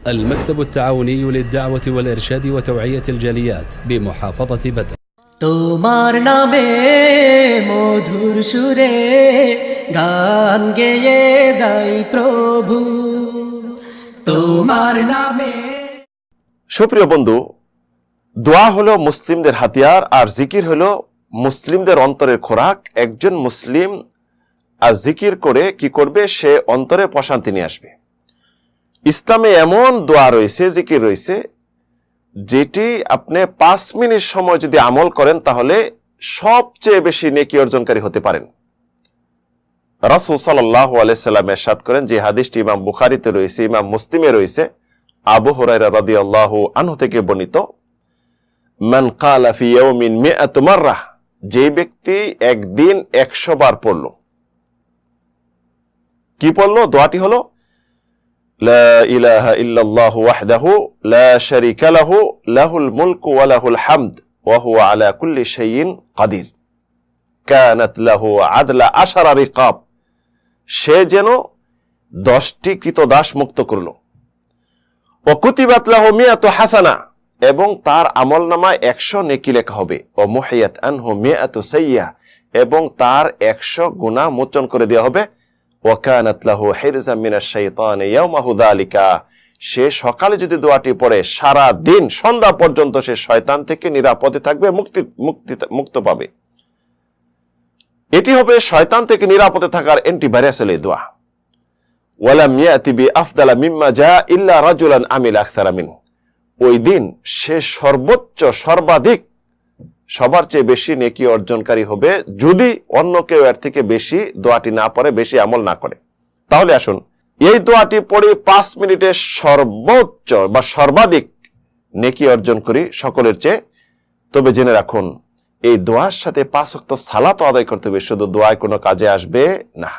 المكتب التعاوني للدعوة والإرشاد وتوعية الجاليات بمحافظة بدر। তোমার নামে মধুর সুরে গান গেয়ে যাই প্রভু, তোমার নামে। সুপ্রিয় বন্ধু, দোয়া হলো মুসলিমদের হাতিয়ার আর জিকির হলো মুসলিমদের অন্তরের খোরাক। একজন মুসলিম আর জিকির করে কি করবে? সে অন্তরে প্রশান্তি নিয়ে আসবে। ইসলামে এমন দোয়া রয়েছে, জিকির রয়েছে, যেটি আপনি 5 মিনিট সময় যদি আমল করেন তাহলে সবচেয়ে বেশি নেকি অর্জনকারী হতে পারেন। রাসূল সাল্লাল্লাহু আলাইহি সাল্লাম ইরশাদ করেন, যে হাদিসটি ইমাম বুখারীতে রয়েছে, ইমাম মুসলিমে রয়েছে, আবু হুরায়রা রাদিয়াল্লাহু আনহু থেকে বর্ণিত, মান ক্বালা ফি ইয়াউমিন 100 মাররাহ, যে ব্যক্তি একদিন 100 বার পড়ল। কি পড়ল? দোয়াটি হলো লা ইলাহা ইল্লাল্লাহু ওয়াহদাহু লা শারীকা লাহু লাহুল মুলকু ওয়া লাহুল হামদ ওয়া হুয়া আলা কুল্লি শাইইন কাদির কানাত লাহু আদলা 10 রিকাব। সে যেন 10টি কৃতদাস মুক্ত করল। ওয়া কুতিবাত লাহু 100 হাসানা, এবং তার আমলনামায় 100 নেকি লেখা হবে। ওয়া মুহিয়াত আনহু 100 সাইয়্যা, এবং তার 100 গুনাহ মোচন করে দেওয়া হবে। ওয়া কানাত লাহু হিরজাম মিনাশ শাইতানি ইয়াওমাহু যালিকা, সে সকালে যদি দোয়াটি পড়ে সারা দিন সন্ধ্যা পর্যন্ত সে শয়তান থেকে নিরাপদে থাকবে, মুক্ত পাবে। এটি হবে শয়তান থেকে নিরাপদে থাকার অ্যান্টিভাইরাসের দোয়া। ওয়ালাম ইয়াতি বি আফদালা মিম্মা জা ইল্লা রাজুলান আমিল আকসারা মিন, ওই দিন সে সর্বোচ্চ সর্বাধিক সবার চেয়ে বেশি নেকি অর্জনকারী হবে যদি অন্য কেউ এর থেকে বেশি দোয়াটি না পড়ে, বেশি আমল না করে। তাহলে আসুন এই দোয়াটি পড়ে 5 মিনিটে সর্বোচ্চ বা সর্বাধিক নেকি অর্জন করি সকলের চেয়ে। তবে জেনে রাখুন, এই দোয়ার সাথে 5 ওয়াক্ত সালাত আদায় করতে হবে, শুধু দোয়ায় কোনো কাজে আসবে না।